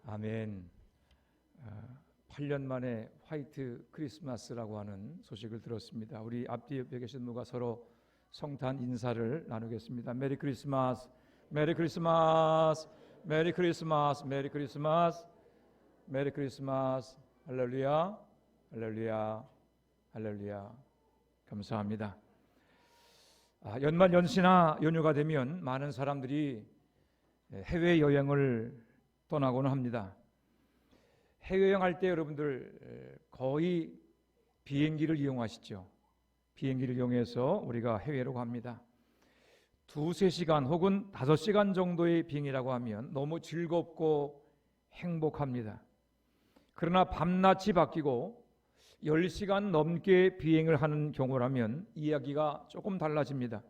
아멘. 8년 만에 화이트 크리스마스라고 하는 소식을 들었습니다. 우리 앞뒤 옆에 계신 분과 서로 성탄 인사를 나누겠습니다. 메리 크리스마스, 메리 크리스마스, 메리 크리스마스, 메리 크리스마스, 메리 크리스마스. 할렐루야, 할렐루야, 할렐루야. 감사합니다. 연말 연시나 연휴가 되면 많은 사람들이 해외 여행을 떠나고는 합니다. 해외여행할 때 여러분들 거의 비행기를 이용하시죠. 비행기를 이용해서 우리가 해외로 갑니다. 2-3시간 혹은 5시간 정도의 비행이라고 하면 너무 즐겁고 행복합니다. 그러나 밤낮이 바뀌고 10시간 넘게 비행을 하는 경우라면 이야기가 조금 달라집니다.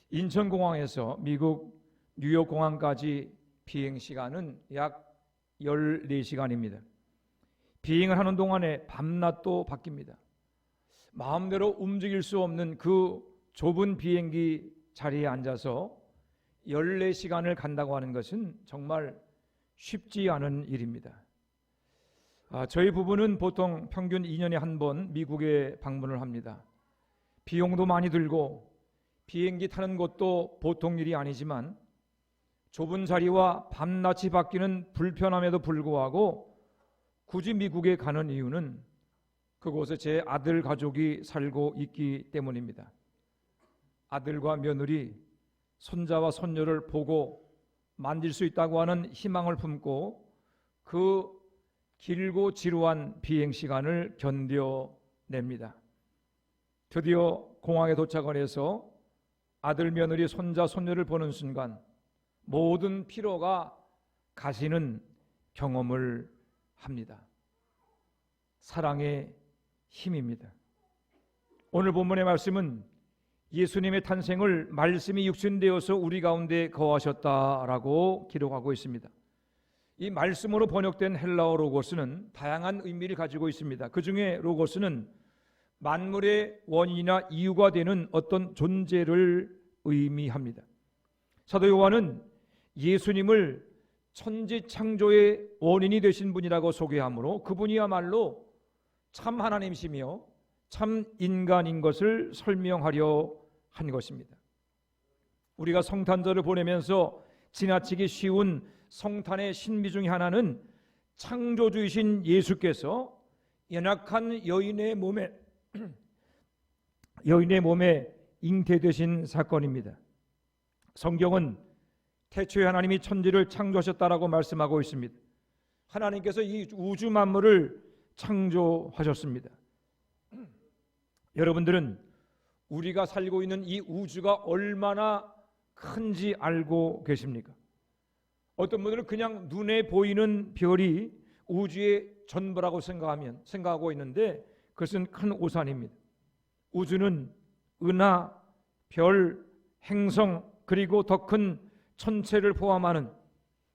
인천공항에서 미국 뉴욕공항까지 비행시간은 약 14시간입니다. 비행을 하는 동안에 밤낮도 바뀝니다. 마음대로 움직일 수 없는 그 좁은 비행기 자리에 앉아서 14시간을 간다고 하는 것은 정말 쉽지 않은 일입니다. 저희 부부는 보통 평균 2년에 한 번 미국에 방문을 합니다. 비용도 많이 들고 비행기 타는 것도 보통 일이 아니지만 좁은 자리와 밤낮이 바뀌는 불편함에도 불구하고 굳이 미국에 가는 이유는 그곳에 제 아들 가족이 살고 있기 때문입니다. 아들과 며느리, 손자와 손녀를 보고 만질 수 있다고 하는 희망을 품고 그 길고 지루한 비행 시간을 견뎌냅니다. 드디어 공항에 도착을 해서 아들, 며느리, 손자, 손녀를 보는 순간 모든 피로가 가시는 경험을 합니다. 사랑의 힘입니다. 오늘 본문의 말씀은 예수님의 탄생을 말씀이 육신되어서 우리 가운데 거하셨다라고 기록하고 있습니다. 이 말씀으로 번역된 헬라어 로고스는 다양한 의미를 가지고 있습니다. 그 중에 로고스는 만물의 원인이나 이유가 되는 어떤 존재를 의미합니다. 사도 요한은 예수님을 천지창조의 원인이 되신 분이라고 소개하므로 그분이야말로 참 하나님이시며 참 인간인 것을 설명하려 한 것입니다. 우리가 성탄절을 보내면서 지나치기 쉬운 성탄의 신비 중에 하나는 창조주이신 예수께서 연약한 여인의 몸에 잉태되신 사건입니다. 성경은 태초에 하나님이 천지를 창조하셨다라고 말씀하고 있습니다. 하나님께서 이 우주 만물을 창조하셨습니다. 여러분들은 우리가 살고 있는 이 우주가 얼마나 큰지 알고 계십니까? 어떤 분들은 그냥 눈에 보이는 별이 우주의 전부라고 생각하고 있는데 그것은 큰 오산입니다. 우주는 은하, 별, 행성 그리고 더 큰 천체를 포함하는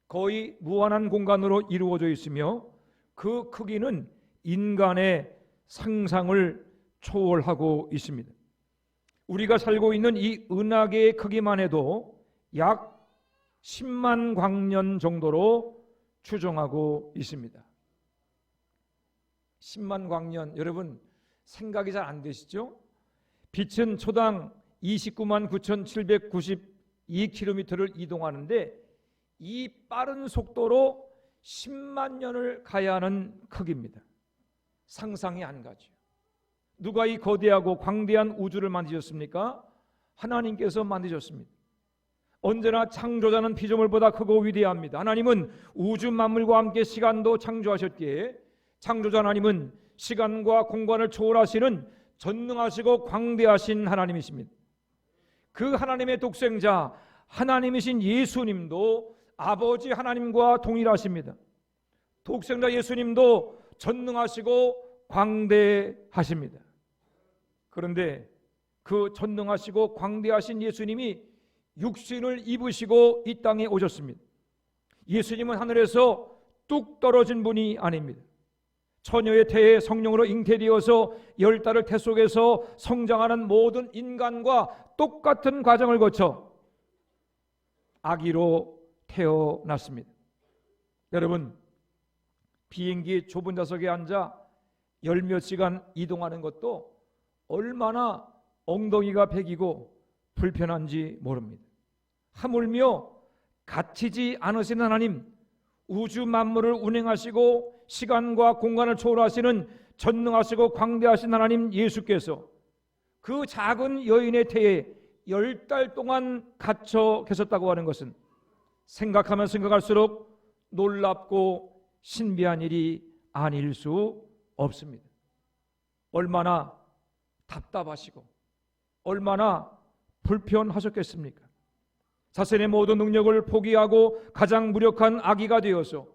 거의 무한한 공간으로 이루어져 있으며 그 크기는 인간의 상상을 초월하고 있습니다. 우리가 살고 있는 이 은하계의 크기만 해도 약 10만 광년 정도로 추정하고 있습니다. 10만 광년, 여러분 생각이 잘 안 되시죠? 빛은 초당 29만 9,792km를 이동하는데 이 빠른 속도로 10만 년을 가야 하는 크기입니다. 상상이 안 가죠. 누가 이 거대하고 광대한 우주를 만드셨습니까? 하나님께서 만드셨습니다. 언제나 창조자는 피조물보다 크고 위대합니다. 하나님은 우주 만물과 함께 시간도 창조하셨기에 창조자 하나님은 시간과 공간을 초월하시는 전능하시고 광대하신 하나님이십니다. 그 하나님의 독생자 하나님이신 예수님도 아버지 하나님과 동일하십니다. 독생자 예수님도 전능하시고 광대하십니다. 그런데 그 전능하시고 광대하신 예수님이 육신을 입으시고 이 땅에 오셨습니다. 예수님은 하늘에서 뚝 떨어진 분이 아닙니다. 처녀의 태에 성령으로 잉태되어서 10달을 태 속에서 성장하는 모든 인간과 똑같은 과정을 거쳐 아기로 태어났습니다. 여러분, 비행기 좁은 좌석에 앉아 열 몇 시간 이동하는 것도 얼마나 엉덩이가 베기고 불편한지 모릅니다. 하물며 갇히지 않으시는 하나님, 우주 만물을 운행하시고 시간과 공간을 초월하시는 전능하시고 광대하신 하나님 예수께서 그 작은 여인의 태에 10달 동안 갇혀 계셨다고 하는 것은 생각하면 생각할수록 놀랍고 신비한 일이 아닐 수 없습니다. 얼마나 답답하시고 얼마나 불편하셨겠습니까? 자신의 모든 능력을 포기하고 가장 무력한 아기가 되어서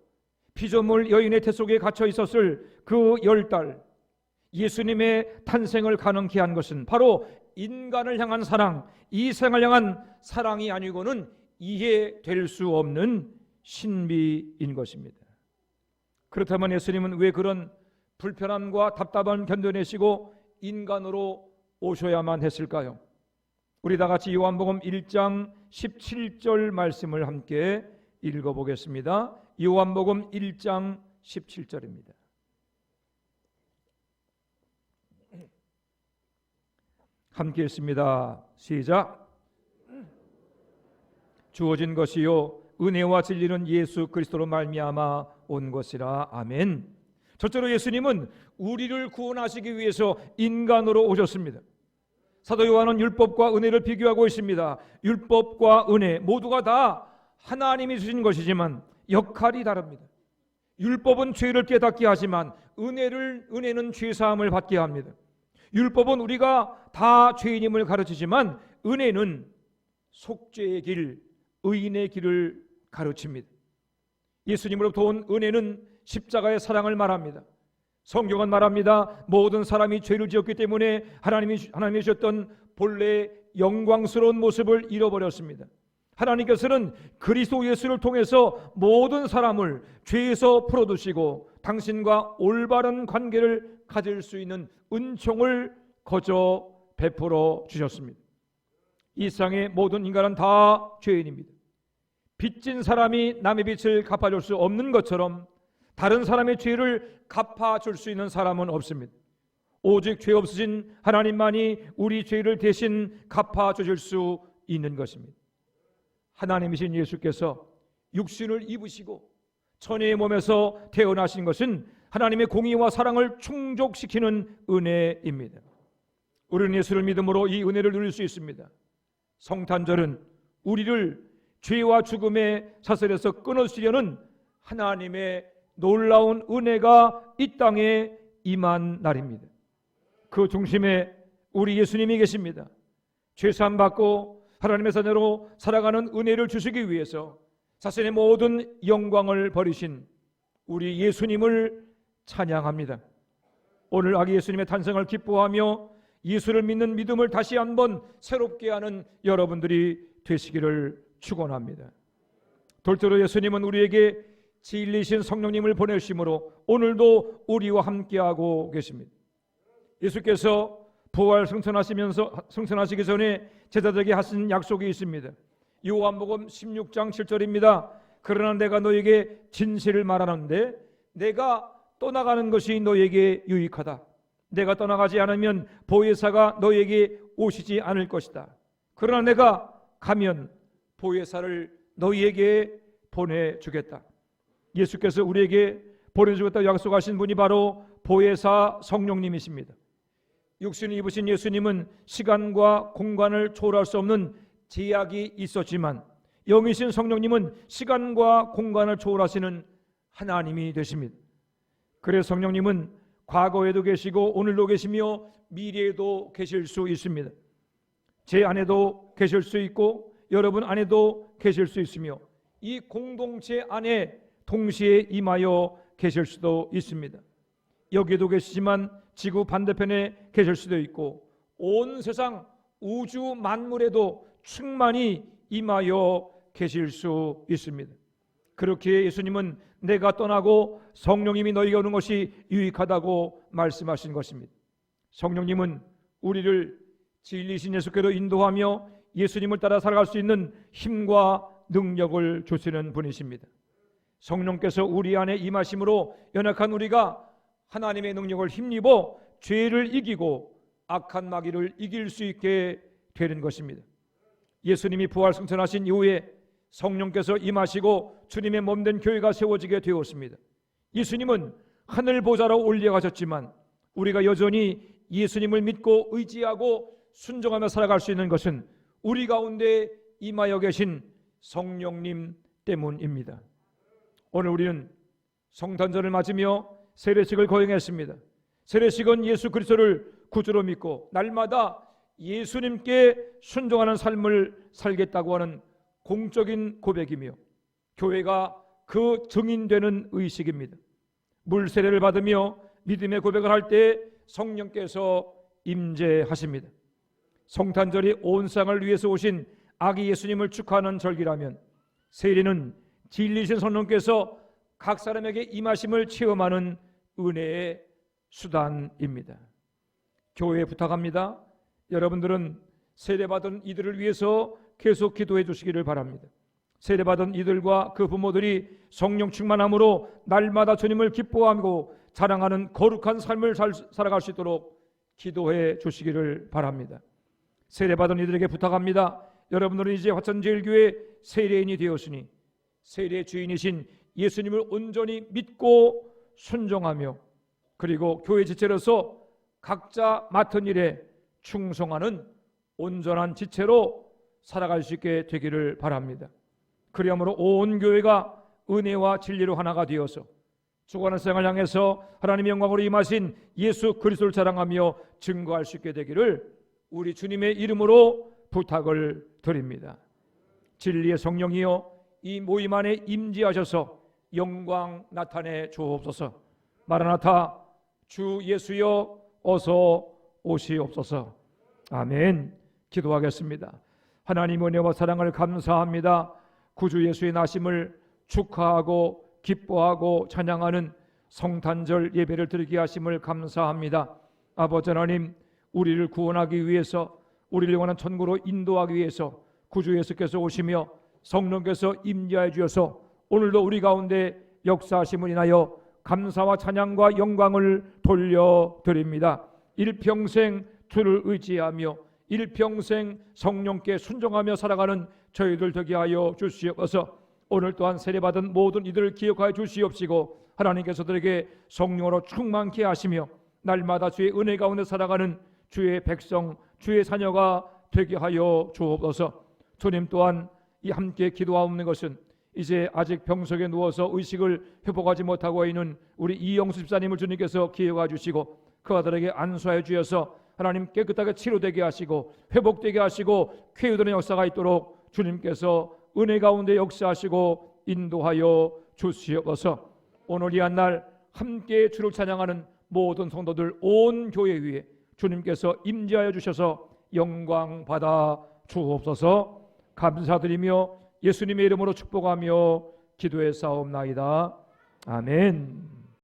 피조물 여인의 태 속에 갇혀 있었을 그 10달, 예수님의 탄생을 가능케 한 것은 바로 인간을 향한 사랑, 이 생을 향한 사랑이 아니고는 이해될 수 없는 신비인 것입니다. 그렇다면 예수님은 왜 그런 불편함과 답답함을 견뎌내시고 인간으로 오셔야만 했을까요? 우리 다 같이 요한복음 1장 17절 말씀을 함께 읽어보겠습니다. 요한복음 1장 17절입니다. 함께 읽습니다. 시작. 주어진 것이요 은혜와 진리는 예수 그리스도로 말미암아 온 것이라. 아멘. 첫째로 예수님은 우리를 구원하시기 위해서 인간으로 오셨습니다. 사도 요한은 율법과 은혜를 비교하고 있습니다. 율법과 은혜 모두가 다 하나님이 주신 것이지만 역할이 다릅니다. 율법은 죄를 깨닫게 하지만 은혜는 죄사함을 받게 합니다. 율법은 우리가 다 죄인임을 가르치지만 은혜는 속죄의 길, 의인의 길을 가르칩니다. 예수님으로부터 온 은혜는 십자가의 사랑을 말합니다. 성경은 말합니다. 모든 사람이 죄를 지었기 때문에 하나님이 주셨던 본래 영광스러운 모습을 잃어버렸습니다. 하나님께서는 그리스도 예수를 통해서 모든 사람을 죄에서 풀어두시고 당신과 올바른 관계를 가질 수 있는 은총을 거저 베풀어 주셨습니다. 이 세상의 모든 인간은 다 죄인입니다. 빚진 사람이 남의 빚을 갚아줄 수 없는 것처럼 다른 사람의 죄를 갚아줄 수 있는 사람은 없습니다. 오직 죄 없으신 하나님만이 우리 죄를 대신 갚아주실 수 있는 것입니다. 하나님이신 예수께서 육신을 입으시고 천의 몸에서 태어나신 것은 하나님의 공의와 사랑을 충족시키는 은혜입니다. 우리는 예수를 믿음으로 이 은혜를 누릴 수 있습니다. 성탄절은 우리를 죄와 죽음의 사슬에서 끊어주시려는 하나님의 놀라운 은혜가 이 땅에 임한 날입니다. 그 중심에 우리 예수님이 계십니다. 죄사함 받고 하나님의 자녀로 살아가는 은혜를 주시기 위해서 자신의 모든 영광을 버리신 우리 예수님을 찬양합니다. 오늘 아기 예수님의 탄생을 기뻐하며 예수를 믿는 믿음을 다시 한번 새롭게 하는 여러분들이 되시기를 축원합니다. 둘째로 예수님은 우리에게 진리신 성령님을 보내심으로 오늘도 우리와 함께하고 계십니다. 예수께서 부활 승천하시기 전에 제자들에게 하신 약속이 있습니다. 요한복음 16장 7절입니다. 그러나 내가 너에게 진실을 말하는데 내가 떠나가는 것이 너에게 유익하다. 내가 떠나가지 않으면 보혜사가 너에게 오시지 않을 것이다. 그러나 내가 가면 보혜사를 너희에게 보내주겠다. 예수께서 우리에게 보내주겠다고 약속하신 분이 바로 보혜사 성령님이십니다. 육신을 입으신 예수님은 시간과 공간을 초월할 수 없는 제약이 있었지만 영이신 성령님은 시간과 공간을 초월하시는 하나님이 되십니다. 그래서 성령님은 과거에도 계시고 오늘도 계시며 미래에도 계실 수 있습니다. 제 안에도 계실 수 있고 여러분 안에도 계실 수 있으며 이 공동체 안에 동시에 임하여 계실 수도 있습니다. 여기도 계시지만 지구 반대편에 계실 수도 있고 온 세상 우주 만물에도 충만히 임하여 계실 수 있습니다. 그렇게 예수님은 내가 떠나고 성령님이 너희에게 오는 것이 유익하다고 말씀하신 것입니다. 성령님은 우리를 진리신 예수께로 인도하며 예수님을 따라 살아갈 수 있는 힘과 능력을 주시는 분이십니다. 성령께서 우리 안에 임하심으로 연약한 우리가 하나님의 능력을 힘입어 죄를 이기고 악한 마귀를 이길 수 있게 되는 것입니다. 예수님이 부활 승천하신 이후에 성령께서 임하시고 주님의 몸된 교회가 세워지게 되었습니다. 예수님은 하늘 보좌로 올려가셨지만 우리가 여전히 예수님을 믿고 의지하고 순종하며 살아갈 수 있는 것은 우리 가운데 임하여 계신 성령님 때문입니다. 오늘 우리는 성탄절을 맞으며 세례식을 거행했습니다. 세례식은 예수 그리스도를 구주로 믿고 날마다 예수님께 순종하는 삶을 살겠다고 하는 공적인 고백이며 교회가 그 증인되는 의식입니다. 물세례를 받으며 믿음의 고백을 할 때 성령께서 임재하십니다. 성탄절이 온 세상을 위해서 오신 아기 예수님을 축하하는 절기라면 세례는 진리신 성령께서 각 사람에게 임하심을 체험하는 은혜의 수단입니다. 교회에 부탁합니다. 여러분들은 세례받은 이들을 위해서 계속 기도해 주시기를 바랍니다. 세례받은 이들과 그 부모들이 성령 충만함으로 날마다 주님을 기뻐하고 자랑하는 거룩한 삶을 살아갈 수 있도록 기도해 주시기를 바랍니다. 세례받은 이들에게 부탁합니다. 여러분들은 이제 화천제일교회 세례인이 되었으니 세례의 주인이신 예수님을 온전히 믿고 순종하며 그리고 교회 지체로서 각자 맡은 일에 충성하는 온전한 지체로 살아갈 수 있게 되기를 바랍니다. 그리함으로 온 교회가 은혜와 진리로 하나가 되어서 죽어가는 세상을 향해서 하나님의 영광으로 임하신 예수 그리스도를 자랑하며 증거할 수 있게 되기를 우리 주님의 이름으로 부탁을 드립니다. 진리의 성령이여 이 모임 안에 임재하셔서 영광 나타내 주옵소서. 마라나타 주 예수여 어서 오시옵소서. 아멘. 기도하겠습니다. 하나님 은혜와 사랑을 감사합니다. 구주 예수의 나심을 축하하고 기뻐하고 찬양하는 성탄절 예배를 드리게 하심을 감사합니다. 아버지 하나님, 우리를 구원하기 위해서 우리를 영원한 천국으로 인도하기 위해서 구주 예수께서 오시며 성령께서 임재하여 주셔서 오늘도 우리 가운데 역사하심을 인하여 감사와 찬양과 영광을 돌려드립니다. 일평생 주를 의지하며 일평생 성령께 순종하며 살아가는 저희들 되게 하여 주시옵소서. 오늘 또한 세례받은 모든 이들을 기억하여 주시옵시고 하나님께서 들에게 성령으로 충만케 하시며 날마다 주의 은혜 가운데 살아가는 주의 백성, 주의 자녀가 되게 하여 주옵소서. 주님 또한 이 함께 기도하옵는 것은 이제 아직 병석에 누워서 의식을 회복하지 못하고 있는 우리 이영수 집사님을 주님께서 기억해 주시고 그 아들에게 안수하여 주셔서 하나님 깨끗하게 치료되게 하시고 회복되게 하시고 쾌유되는 역사가 있도록 주님께서 은혜 가운데 역사하시고 인도하여 주시옵소서. 오늘 이 한 날 함께 주를 찬양하는 모든 성도들 온 교회 위에 주님께서 임재하여 주셔서 영광 받아 주옵소서. 감사드리며 예수님의 이름으로 축복하며 기도해 싸움나이다. 아멘.